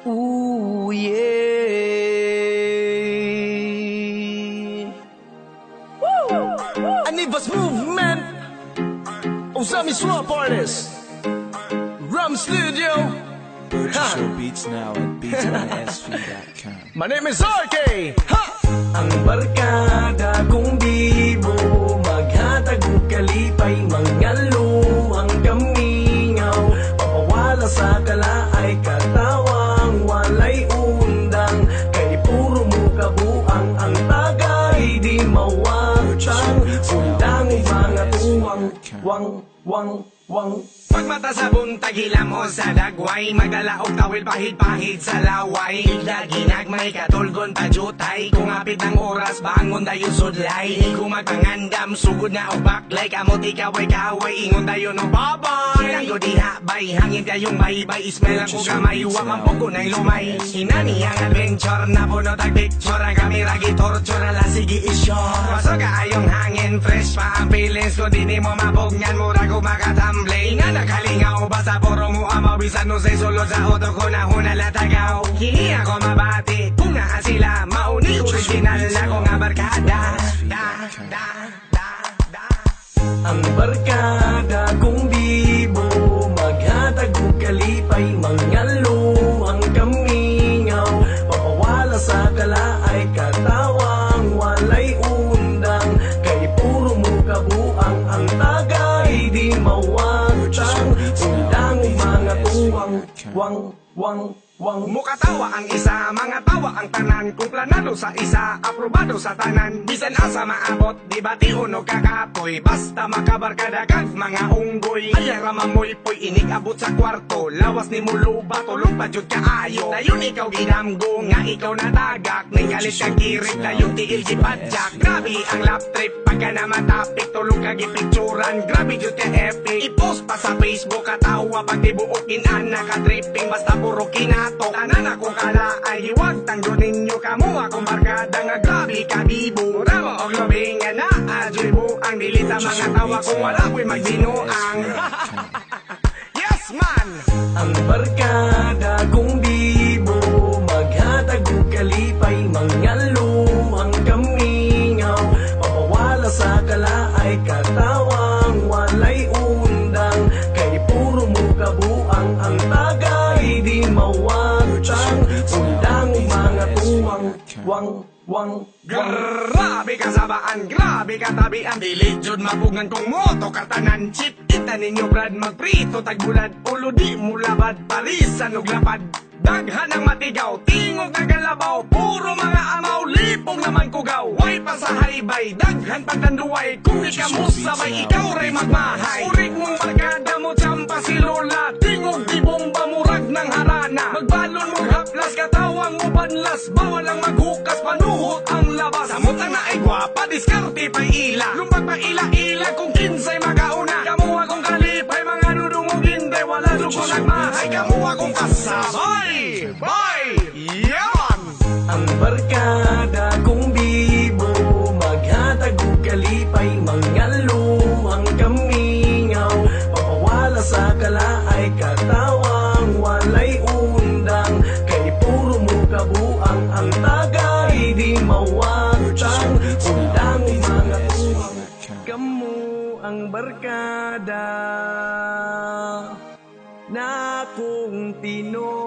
Ooh, yeah. Woo! Anivas Movement. Osami Swap Artist. Rum Studio. Purchase your beats now at beatsmysv.com. My name is RK. Ha! Ang barkada kong bibo, maghatag og kalipay, mangalo ang kamingaw, papawala sa kalaay, katawang walay undang, kay puro mo kabuang, ang tagay di mawatang, undang mga tuwang, wang. Pagmata sa buntag, hilam o sa dagway, magdala og tawil pahid-pahid sa laway, higla ginagmay katulgon tajutay, kung apit ng oras bangon dayon sudlay, kung magpangandam sugod na o baklay, kamot ikaw ay kaway, ingon dayon o babay, langgo diha bay, hangin kayong baybay, smell ang kugamay, wamang pugo ng lumay, hinani ang adventure na puno tag picture, ang kamera gitorture, ala sige isyore, waso kaayong hangin, fresh pa ang feelings ko, di ni mo mabugnan, mura ko makatamblay, nga nakalingaw, basta puro mo amaw, bisan no say solo sa auto ko na hunalatagaw, hindi ako mabati, kung naa sila, mauni original na ko nga barkada, Ang barkada kong bibo, maghatag og kalipay, mangalo ang kamingaw, papawala sa kalaay, katawang walay undang, kay puro mo kabuang, ang tagay di mawatang, undang mga tuwang, wang. Mukatawa ang isa, mga tawa ang tanan, kung planado sa isa, aprobado sa tanan, bisan asa maabot, di ba ti uno kakapoy, basta makabarkada kag mga unggoy, ayara mamoy poy, inig abot sa kwarto, lawas ni muluba, tulog pa jud kaayo, dayon ikaw ginamgo, nga ikaw natagak, ningalit kang kirig, dayon tiil gipadyak, grabe ang lap trip, pagka na matapik, tulog kag ipicturan, grabe jud ka epic, ipost pa sa Facebook, katawa, pag di buokin, nakatripping, basta puro kinato, tanan akong kalaay, hiwag tanggo ninyo, kamo akong barkada, nga grabe ka bibo, ramo og lobing, nga na-adjoy buang, dilita mga tawa, kung wala ko'y magbinuang, yes man! Ang barkada kong bibo, maghatag og kalipay, mangalo ang kamingaw, papawala sa kalaay, katawang walay undang, kay puro mo kabuang, ang tagay di mawatang, undang mga tuwang, wang. Grabe kasabaan, grabe katabian, dili jud mapugngan kong moto katanan, chip ita ninyo brad, magprito tagbulad, ulo di mulabad, parisan og lapad, daghan ang matigaw, tingog na galabaw, puro mga amaw, lipong naman kugaw, way pa sa haybay, daghan pagtanduay, kung di ka mo sabay, ikaw ray magmahay, urik mong barkada mo, tsampa si Lola, tingog di bomba, murag ng harana, magbalon mo haplas, katawang mo banlas, bawal ang maghukas, panuhot ang labas, samutang na ay gwapa, diskarte pa'y ila, lumbag pa ila-ila, kung kinsay makauna, kamu akong kalipay, mga nudungog hindi, wala luko nagmahay, kamu akong kasabay, bye, yaman! Ang barkada kong bibo, maghatag og kalipay, mangalo ang kamingaw, papawala sa kalaay, katawang walay undang, kay puro mo kabuang, ang tagay di mawatang, undang mga tuwang, kamu ang barkada na kung tino.